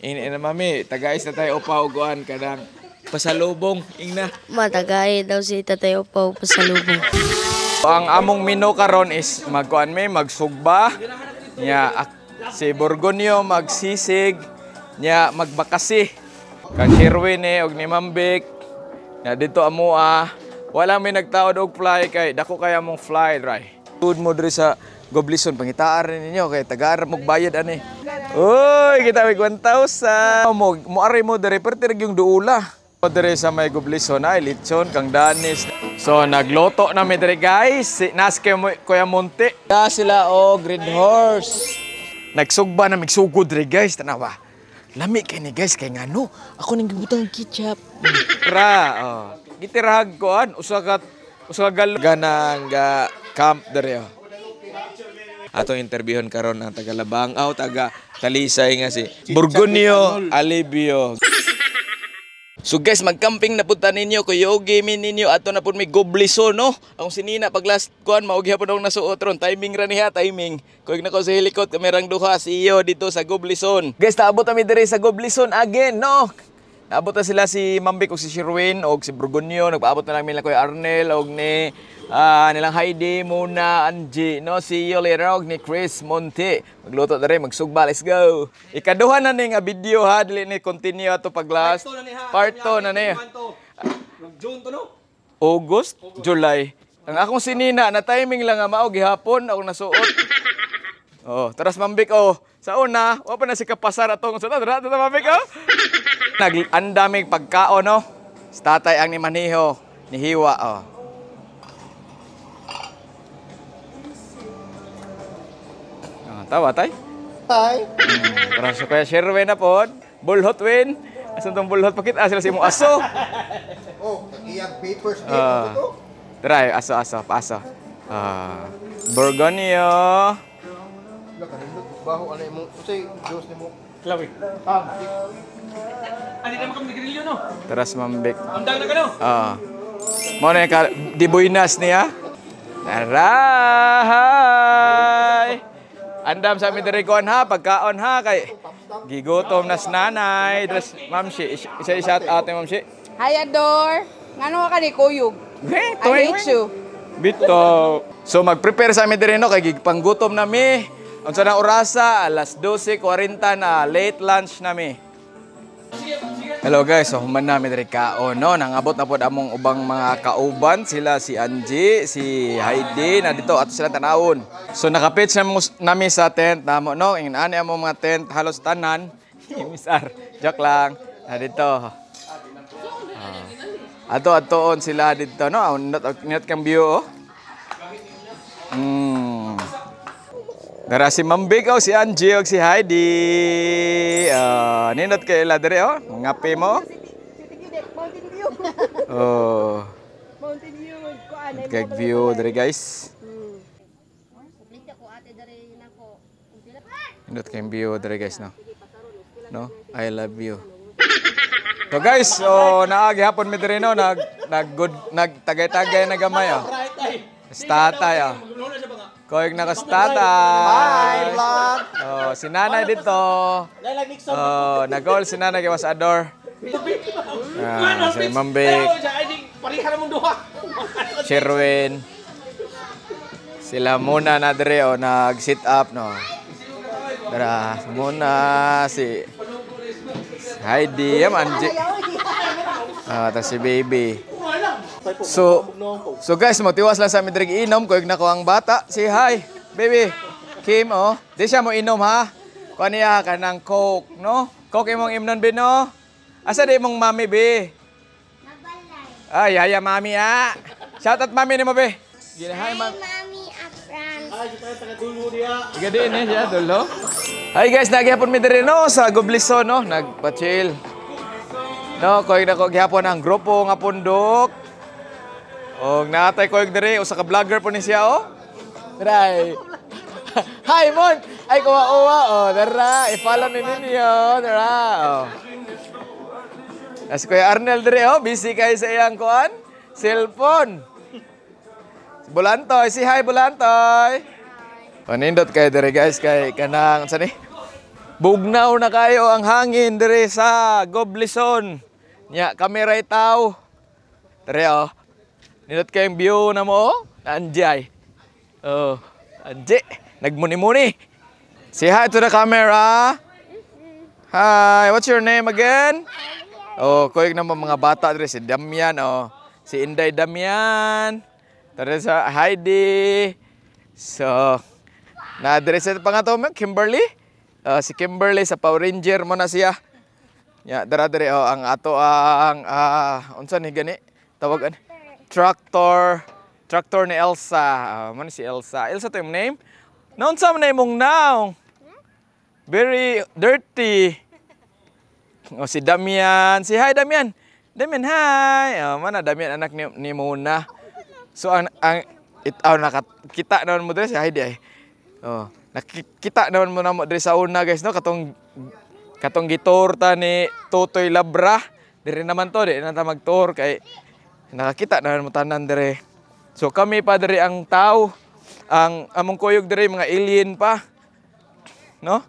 Ini mami, tagais na tayo upaw kuan kadang pasalubong ingna. Matagay daw si Tatay Upaw pasalubong. Ang among menu karon is magkuan may magsugba nya si Borgonyo magsisig nya magbakasi. Kang Sherwin og ni Mambik. Na dito amoa wala may nagtaod og fly kay dako kaya mong fly dry. Tud mo diri sa Goblison pangitaan rin ninyo kay taga-arap mong bayad ani. Uy, kita may 1,000. Mo ari mo diri perti yung duula. Diri sa may Goblison ay lechon kang danis. So nagloto na mi diri guys. Nas kay Kuya Monte. Da sila Red Horse. Nagsugba na migsugod diri guys tanawa. Lami kay ni guys kay ngano. Ako ning gibutang ketchup. Ra, gitirahag koan usa ka ganang camp diri. Atong interviewon karon ang taga Labangaw, taga Talisay nga si Borgonyo Alibio. So guys, mag-camping na punta ninyo, kuyogi min ninyo, ato na po may Goblison, no? Ang sinina, pag last kuhan, maugya po nung nasuot ron. Timing ra niya, timing. Kuyog na ko sa helikot, kamerang duha, CEO dito sa Goblison. Guys, naabot kami diri sa Goblison again, no? Naabot na sila si Mambik o si Sherwin o si Borgonyo. Nagpaabot na lang nila Kuya Arnel o ni nilang Heidi, Muna, Angie, no? Si Yolera o ni Chris Monte. Magluto na rin, magsugba, let's go. Ikaduha na ni nga video ha, dili ni continue ato pag last. Part 2 na ni. June to no? August, July. Ang akong sinina, na timing lang nga mao gihapon ako nasuot. Oh, taras Mambik oh. Sa una, wa pa na si kapasar atong sa tara Mambik oh. Nag-andaming pagkaon no. Sa tatay ang ni Maniho, ni Hiwa oh. Tawa tay? Hi. Para sa Kuya Sherwin na po. Bulhot win. Asan tong bulhot pakit? Sila si mo aso. Oh, iyang papers dito. Try, aso. Borgonyo. Baho ano mo? Kasi Diyos ni mo. Klawi. Hindi naman kami nagrilyo no? Taras Mambik. Amdang na ka no? Mo na ka di buinas niya. Taray! Andam sa mi diri kon ha, pagkaon ha kay gigutom nas nanay. Dress Ma'am Shi, shout out ni Ma'am Shi. Hi, Ador. Ngano ka ni Kuyog? I hate you. Bito. So mag-prepare sa mi diri no kay gipanggutom na mi. Unsa na orasa? Alas 12:40 na, late lunch na mi. Hello guys, so human namin diri kaon no, nangabot na pod among ubang mga kauban, sila si Angie, si Heidi, na dito ato sila tanawon. So nakapitch nami sa tent namo no, ingani among mga tent halos tanan. Misar, joke lang. Na dito. Ato-atoon sila dito no, not kang view oh. Dara si Mambik o si Angie o si Heidi. Nindot kay ila dere oh. Ngapi mo. Mountain View. Oh. Mountain View. Kag view dere guys. Nindot kay view dere guys no. No, I love you. So guys, so naagi hapon mi dere no, nagtagay-tagay na gamay oh. Statay oh. Koyog na kastatay. Hi, vlog. Oh, si nanay dito. Oh, nagol si nanay kay Wasador. Si Mambik. Sherwin. Sila muna na dire oh, nag-sit up no. Dara muna si Heidi, Angie. Tas si baby. So guys, magtiwas lang sa amin diri inom. Kuyog na ko ang bata. Si hi, baby. Kim, oh. Di siya mo inom, ha? Kuha niya ka ng Coke, no? Coke imong imnon, be, no? Asa di mong mami, be? Ay, yaya, mami, ha? Shout out, mami ni mo, be. Hi, Mami, Afran. Igadiin eh siya, dulo. Hi, guys. Nagyapon mi diri, no? Sa Goblison, no? Nagpa-chill. No, kuyog na ko gihapon ang grupo nga pundok. Og natay ko diri usa ka vlogger po ni siya oh. Drai. Hi Mon. Ay kuwa oh, dara, i-follow ni ninyo, dara. Oh. As Kuya Arnel diri oh, busy kay sa iyang kuan, cellphone. Bulantoy, si hi Bulantoy. Panindot kay diri guys kay kanang sa ni. Bugnaw na kayo ang hangin dire sa Goblison. Nya kamera itaw. Dire oh. Nindot kayong view na mo. Anjay. Oh, anjay. Nagmuni-muni. Say hi to the camera. Hi, what's your name again? Oh, koy naman mga bata dire si Damian oh. Si Inday Damian. Tara sa Heidi. So, na dire sa pangato mo Kimberly. Si Kimberly sa Power Ranger mo na siya. Ya, dara dire oh ang ato ang unsa ni gani? Tawagan tractor ni Elsa. Man si Elsa. Elsa to yung name? Naon sa man imong now? Very dirty. Oh, si Damian. Si hi Damian. Damian, hi. Mana Damian anak ni Mona. So nakita naman mo dire si Heidi ay. Oh, nakita naman mo na mo dire sa una guys no katong gitorta ni Totoy Labra. Dire naman to, di na ta magtour kay nakakita naman mo tanan dire. So kami pa dire ang tao, ang among kuyog dire mga alien pa. No?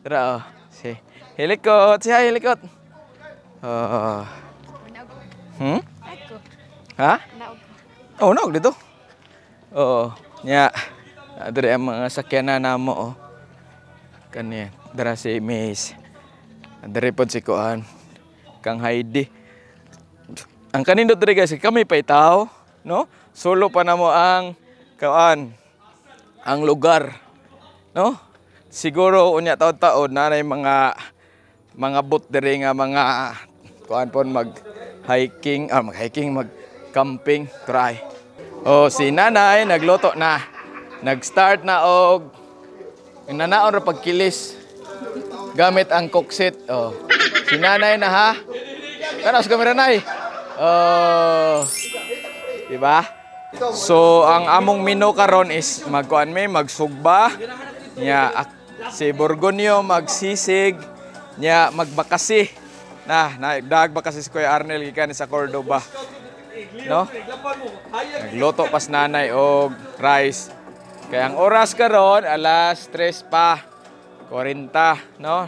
Tara, si Helikot, si Helikot. Ha? Oh, naog dito. Oo, nya. Dire ang mga sakyanan namo oh. Kani, dara si Miss. Dire pod si Kuan. Kang Heidi. Ang kanindot dire guys, kami pa itaw, no? Solo pa namo ang Kuan. Ang lugar, no? Siguro unya taon-taon na mga boat dire nga mga Kuan pon mag-hiking, mag-camping, try. Oh, si Nanay nagluto na. Nag-start na og nanaon ra pagkilis gamit ang cookset. Oh. Si Nanay na ha. Kana sa kamera nay. Oh. Diba? So ang among menu karon is magkuan may magsugba nya si Borgonyo magsisig nya magbakasi. Nagbakasi si Kuya Arnel gikan sa Cordoba. No? Nagluto pas nanay og rice. Kaya ang oras karon alas 3 pa 40, no?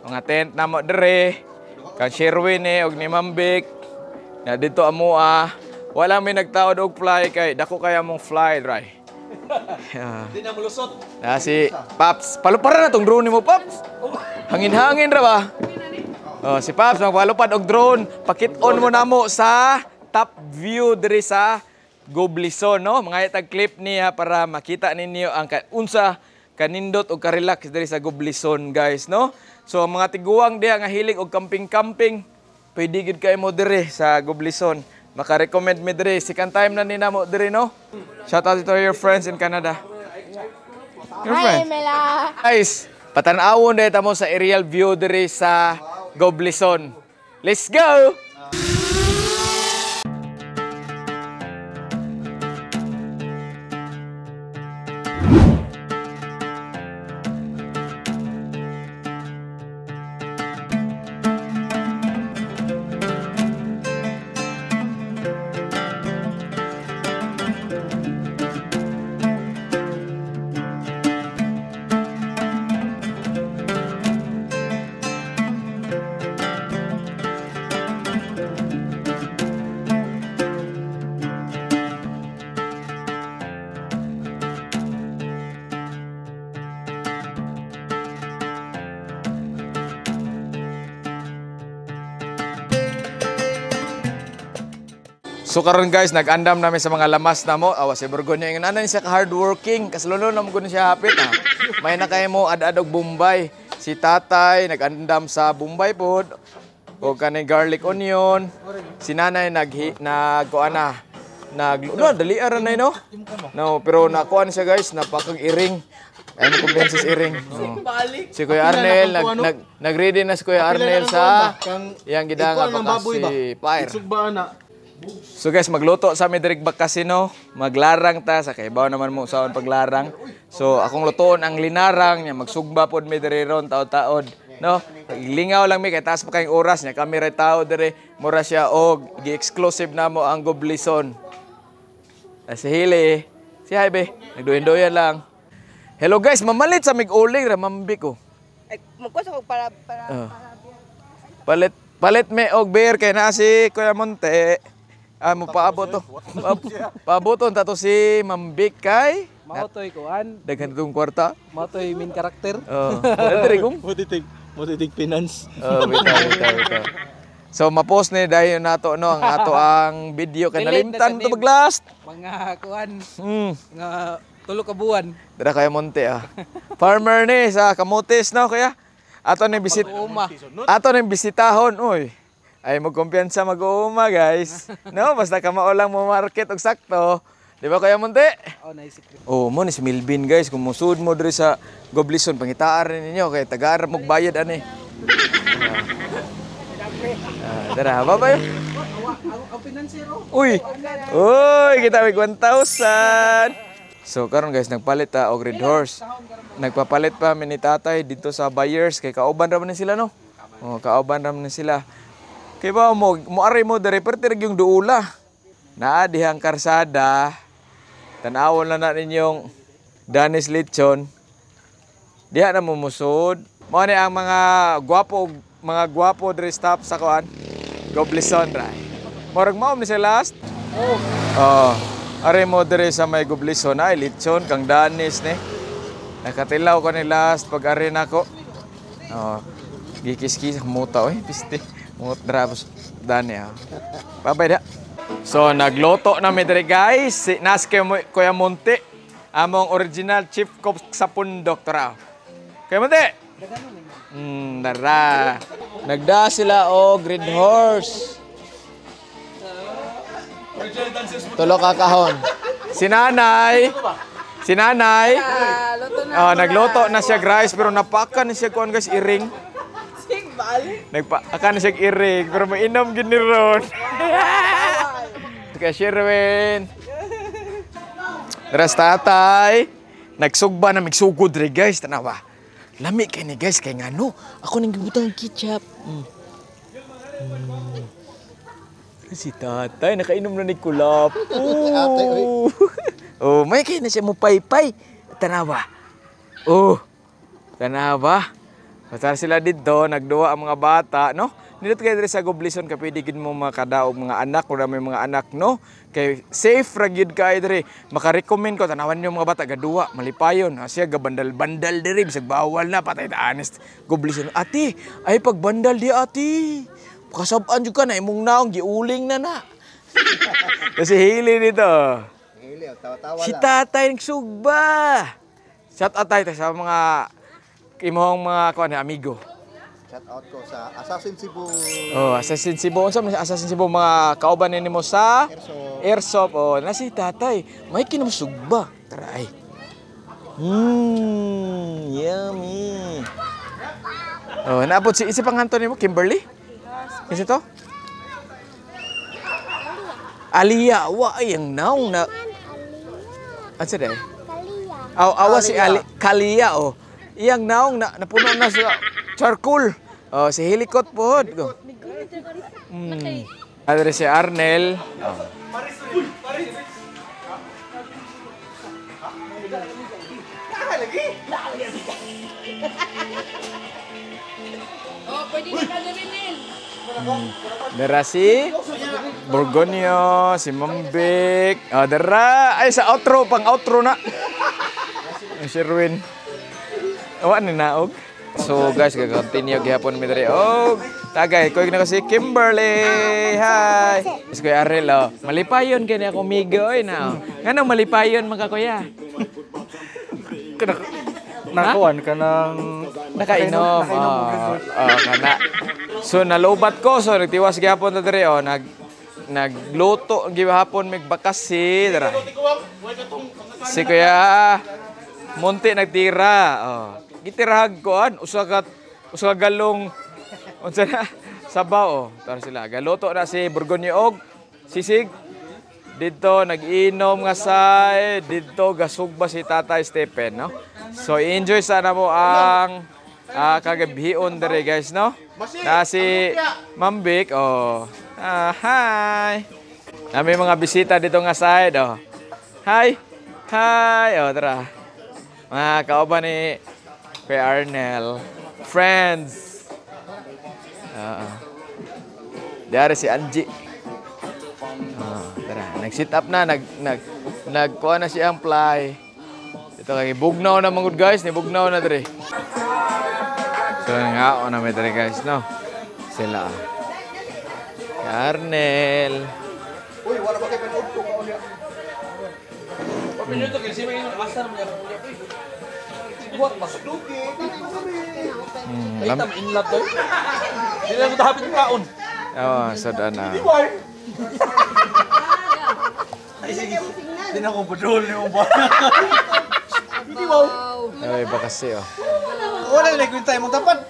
Mga tent na mo dire. Kang Sherwin og ni Mambik. Na dito amoa. Wala may nagtaod og fly kay dako kaya mong fly dry. Di na mulusot. Si Paps, palupara na tong drone mo Paps. Hangin-hangin ra ba? Oh, si Paps magpalupad og drone. Pakit-on mo namo sa top view diri sa Goblison, no? Mga itag clip niya para makita ninyo ang unsa kanindot o ka-relax diri sa Goblison, guys, no? So, ang mga tiguang diha nga hilig og camping-camping, pwede gid kay mo diri sa Goblison. Maka-recommend mi diri. Second time na ninamo diri, no? Shout out to your friends in Canada. Your friends. Mela. Guys, patan-awon dahil tamo sa aerial view diri sa Goblison. Let's go! So karon guys, nag-andam namin sa mga lamas na mo. Awa si Borgonyo yung nanan siya ka-hardworking. Kasulunod naman ko siya hapit. Ha? May na kayo mo ad-adog Bombay. Si tatay nag-andam sa Bombay po. O kanay garlic onion. Si nanay daliaran na no? No, pero nakuan siya guys, napakag-iring. Ay mo kumbensis iring. No. Si Kuya Arnel, nag-ready na si Kuya Arnel sa yang gidanga si Fire. So guys, magluto sa amin direk bakasino, maglarang ta sa kaibaw naman mo sa paglarang. So akong lutoon ang linarang nya magsugba pod mi diri ron taod-taod, no? Lingaw lang mi kay taas pa kayong oras nya kami ra tao diri, mura siya og gi-exclusive namo ang Goblison. Si Hili, si Haibe, nagduyan-duyan lang. Hello guys, mamalit sa mig-uling ra mambik ko. Ay, magkusa ko para Oh. Palit me og beer kay na si Kuya Monte. Mo paabot to. Paaboton ta to si Mambik kay Mautoy kuan. daghan tong kwarta. Mautoy main karakter. Oh, dali kong. Motitig finance. Oh, bitaw. So ma-post ni dayon nato no ang video kay Delete na nalimtan sa to name. maglast. Mga kuan. Hmm. Nga tulo ka buwan. Dara kay Monte Farmer ni sa Kamutis no kaya. Ato ni Mag-uuma. Ato ni bisitahon uy. Ay magkumpiyansa mag-uuma guys. No, basta ka mao lang mo market og sakto. Di ba Kuya Monte? Oh, naisip ko. Oh, mo ni si Milvin guys, kung musud mo diri sa Goblison pangitaan rin ninyo kay taga-arap mog bayad ani. Tara, bye-bye. Ang financiero. Uy. Uy, kita may 1,000. So karon guys, nagpalit ta og Red Horse. Nagpapalit pa mi ni tatay dito sa buyers kay kauban ra man ni sila no. Oh, kauban ra man ni sila. Kay ba mo ari mo diri perti yung duula. Naa dihang karsada. Tanawon lang na ninyong Danis Lechon. Diha na mumusod. Mao ni ang mga gwapo diri staff sa kuan. Goblison ra. Murag mao ni sa last. Oh. Are mo diri sa may Goblison ay lechon kang Danis ni. Nakatilaw ko ni last pag ari nako. Oh. Gikis-kis muta oy, piste. Mut drabos dani ha. Babay da. So nagloto na mi diri guys. Si Naske Kuya Monte. Among original chief cook sa pundok tara. Kuya Monte. Dara. Nagda sila og Red Horse. Tulo ka kahon. Si Nanay. luto na. Oh, nagloto na siya guys pero napakan na siya kuan guys iring. Sig bali. Nagpakan na siya iring pero mainom gid ni ron. Kaya Sherwin. Ras tatay. Nagsugba na migsugod rin guys. Tanawa. Lami kay ni guys. Kaya nga no. Ako nang gibutang ketchup. Si tatay. Nakainom na ni Kulap. Oh, may kaya na siya mo paypay. Tanawa. Oh. Tanawa. Basta sila dito. Nagduwa ang mga bata. No? Nindot kayo diri sa Goblison ka pwede gid mo makadaog mga anak kung may mga anak no kay safe ra gyud kayo diri maka-recommend ko tanawan niyo mga bata gaduwa malipayon siya gabandal-bandal diri bisag bawal na patay ta honest Goblison ati ay pagbandal di ati kasab-an jud ka na imong naong giuling na kasi hili nito si tatay nagsugba shout out tayo sa mga imong mga kuan amigo. Shout out ko sa Assassin Cebu. Oh, Assassin Cebu. Unsa man Assassin Cebu mga kauban nimo sa Airsoft. Oh, na si tatay. May kinamsugba. Tara ay. Yummy. Oh, naabot si isa pang Anton nimo Kimberly? Kasi to? Alia, wa ang naong na. Ano sa day? Awa si Ali, Kalia oh. Iyang naong napuno na sa charcoal. Oh, si Helicot po. Adre si Arnel. Oh. Oh, pwede na ka gawin. Dara si Borgonio, si Mambik. Oh, dara ay sa outro, pang outro na. Si Sherwin. Awa ni naog. So guys, continue gihapon mi diri. Oh, tagay ko na kasi Kimberly. Hi. Is Kuya Arel oh. Malipayon kay ako migo oy na. Ngano malipayon mga kuya? Nakuan ka ng Nakainom. Kana. So nalobat ko so nagtiwas gihapon ta diri oh nagluto gihapon mig bakasi dara. Si Kuya Monte nagtira. Oh. Gitirahag ko usa ka galong unsa na sabaw oh. Tara sila. Galuto na si Borgonio og sisig. Dito nag-inom nga say, dito gasugba si Tatay Stephen, no? So enjoy sana mo ang kagabion dere guys, no? Na si Mambik, oh. Hi. Na may mga bisita dito nga side, oh. Hi. Hi, oh, tara. Mga kauban ni Kuya Arnel. friends. Dari si Angie. Tara, nag-sit up na, nagkuha na siyang fly. Ito kay bugnaw na mangud guys, ni bugnaw na dire. So nga na may dire guys, no. Sila. Arnel. Uy, wala ba kayo panood ko kauli? Minuto kasi may asar mo yan. Buat masuk dugi. Ay, tam in love daw. Hindi na mo tahapit yung kaon. Oh, sada na. Ay, sige. Hindi na ko padol niyo ba? Ay, ba kasi oh. Wala na kwenta imong tapat.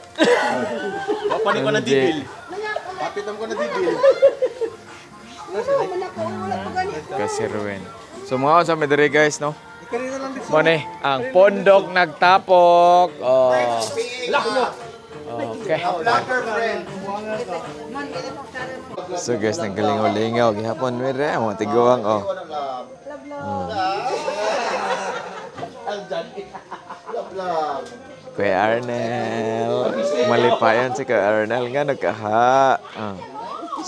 Papanin ko na Hindi. dibil. Papitam ko na dibil. Kasi Ruben. So mga sa medre guys, no? Ikarina lang dito. Mone, ang pondok nagtapok. Oh. Okay. Vlogger friend. So guys, naggalingaw-lingaw. Gihapon, mere, mga tiguang, oh. Kuya Arnel. Malipayan si Kuya Arnel nga nagkaha.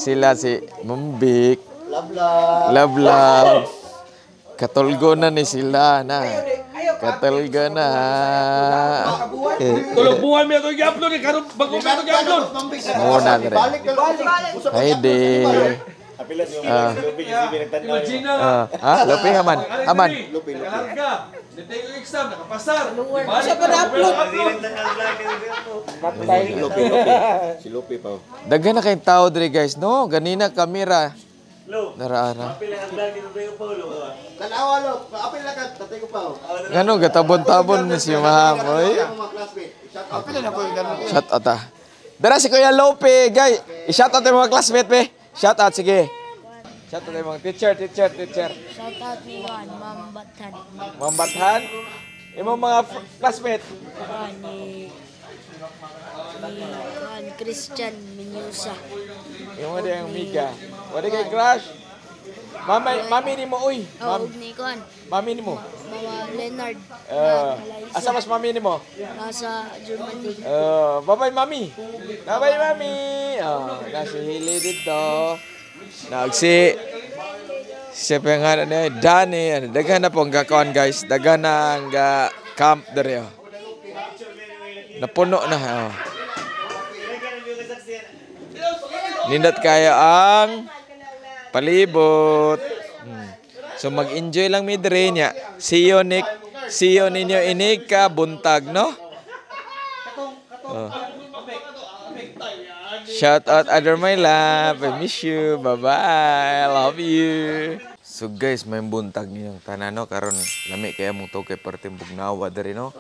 Sila si Mumbik. Love love. Katulgo na ni sila na. Katulgo na. Tulog buwan mo ito i-upload eh. Karong bago mo ito i-upload. Muna na rin. Haydi. Imagine na. Ha? Lupi haman. Haman. Kalarga. Nitay yung exam. Nakapasar. Siya pa na-upload. Si Lupi pa. Daghan na kayong tao diri guys, no? Ganina kamera. Naraara. Tanawa lo, apil na ka, tatay ko pa. Ngano gatabon-tabon ni si Mahamoy. Mga classmate. Apil na ko yung ganun. Shout out ah. Dara si Kuya Lope, guys. I-shout out yung mga classmate pe. Shout out sige. Shout out yung mga teacher. Shout out ni Juan, Ma'am Bathan. Mambathan. Imong mga classmate. Juan Christian Minyusa. Yung mga yung miga. Wala kay crush. Mami ni mo uy. Oh, ni Juan. Mami ni mo. Mama Leonard. Asa mas mami ni mo? Nasa Germany. Bye-bye, mami. Bye-bye, mami. Nasi hili dito. Siapa nga na niya, Danny. Daghan na pong gakawan, guys. Daghan na ang camp dari. Napuno na. Nindot kayo ang palibot. So mag-enjoy lang mi dire niya. See you ninyo inig ka buntag, no? Shout out Other My Love. I miss you. Bye-bye. Love you. So guys, may buntag niyong tanano karon lami kaya mong tog kay perting bugnawa diri, no?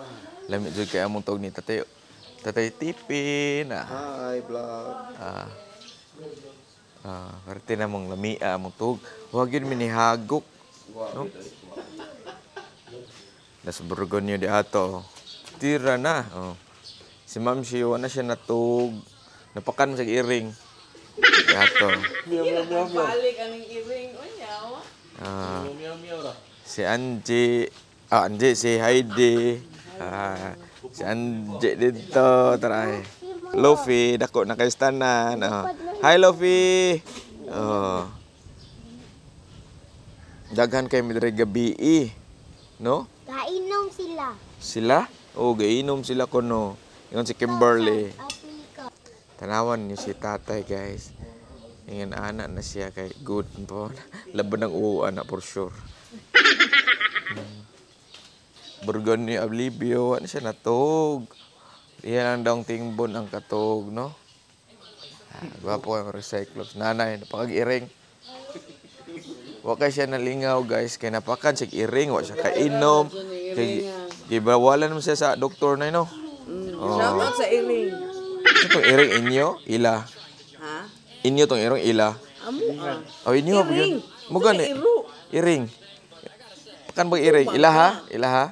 Lami jud kaya mong tog ni Tatay Tipin. Hi, vlog. Parte na mong lamia mong tog. Huwag yun minihagok. No? Nasa burgon nyo di ato. Tira na. Oh. Si Ma'am Shio, na siya natug. Napakan sa iring. Di ato. Balik ang iring. Si Angie. Angie, si Heidi. Si Angie dito. Taray. Luffy, dako na kayo stanan. Hi, Luffy. Daghan kay midre gabi, no? Kainom sila. Sila? Oo, gainom sila kuno. Ingon si Kimberly. Tanawan niyo si tatay, guys. Ingon anak na siya kay good po. Laban ng uwa na for sure. Burgon ni Oblivio, ano siya natog. Iyan ang daong tingbon ang katog, no? Gwapo ang recyclops. Nanay, napakag-iring. Wakay siya nalingaw, guys. Kaya napakan siya iring. Wala siya kainom. Gibawalan mo siya sa doktor na, no? Shout out sa iring. Ito itong iring inyo? Ila. Ha? Inyo itong iring ila. Amo Oh, inyo. Iring. Mugan eh. Iro. Iring. Pakan ba iring? Ila ha? Ila ha?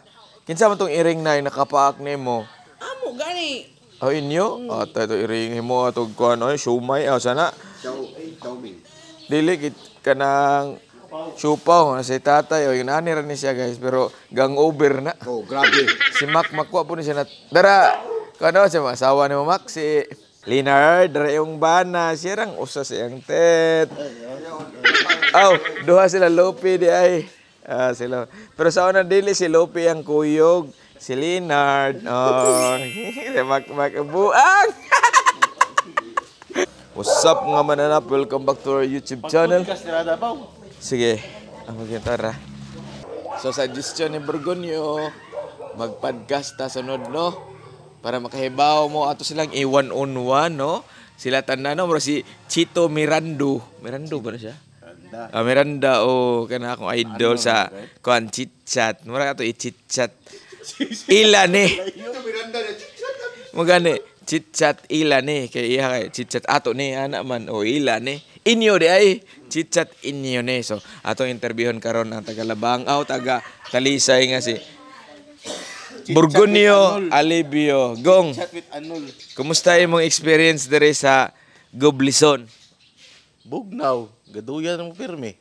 Kinsa man itong iring na nakapaak ni mo? Amo gani. Oh, inyo? Ito iring mo. Ito kuhan. Ay, shumay. Sana. Xiaoming. Dili ka ng supaw na si tatay o yung nanira ni siya guys pero gang over na Oh, grabe. si Mac makuha po ni siya na dara Kano siya masawa ni Mamak si Leonard, yung bana, siya rang usa siyang tet. Aw, duha sila Lopi di ay. Sila. Pero sa una dili si Lopi ang kuyog, si Leonard. Oh, mak buang. What's up mga mananap? Welcome back to our YouTube channel. Sige, ang magkintara. So, suggestion ni Borgonyo, mag-podcast ta sunod, no? Para makahibaw mo, ato silang i-one-on-one, no? Sila tanda, no? Mura si Chito Mirando. Mirando ba na siya? Miranda, kana akong idol sa kuan chit-chat. Mura ka to i-chit-chat. Ilan eh. Magani, chit-chat ilan eh. Kaya iya kay chit-chat ato ni anak man. Ilan eh. Inyo di ay. Chit-chat inyo ni. So, atong interviewon karon ang taga-Labangaw, taga-Talisay nga si Borgonyo Alibio. Gong, kumusta imong experience dere sa Goblison? Bugnaw, gaduyan mo pirmi.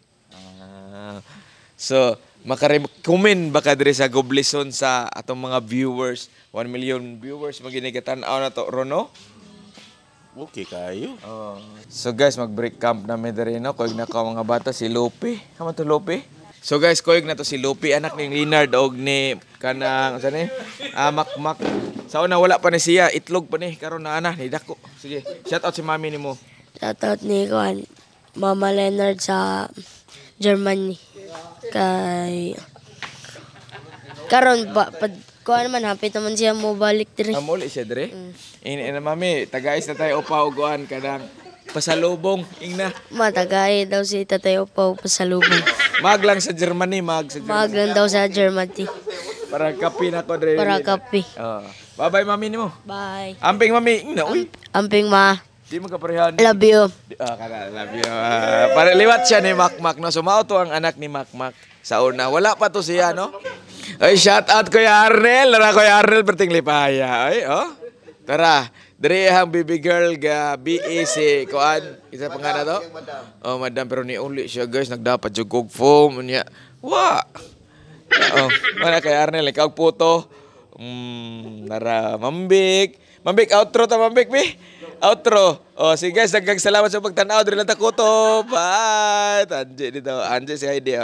So, makarecommend baka dere sa Goblison sa atong mga viewers? 1 million viewers maginigatan-aw na to, Rono? Okay kayo. So guys, mag-break camp namin dere no. Koig na ka mga bata si Lopi. Kamo to Lopi? So guys, koig na to si Lopi, anak ni Leonard og ni kanang sa ni Makmak. Sa una wala pa ni siya, itlog pa ni karon na ana ni dako. Sige, shout out si mami nimo. Shoutout ni Kuan, Mama Leonard sa Germany. Kay karon ba kuan man hapit naman siya mo balik diri. Amuli siya dere. Ina mami, tagais na tayo upaw kuan kadang pasalubong ingna. Matagay daw si Tatay Opaw pasalubong. Maglang sa Germany, sa Germany. Maglan daw sa Germany Para kape na ko dere. para kape. Bye-bye mami nimo. Bye. Amping mami, ingna uy. Amping ma. Di mo kaparehan. Love you. Love you. Para liwat siya ni Makmak, no? Sumao to ang anak ni Makmak. Sa una, wala pa to siya, no? Ay, shout out Kuya Arnel. Tara, Kuya Arnel, perting lipaya. Ay, Tara, diri ang baby girl ga BEC. Kuan, isa pa nga na to? Madam, pero ni uli siya, guys. Nagdapat yung cook foam. Niya. Wa! Wala Kuya Arnel, ikaw po to. Tara, Mambik. Mambik, outro ta, Mambik, pi. Outro. Sige guys, salamat sa pagtanaw. Diri lang ta ko to. Bye. Anje dito. Anje si Heidi.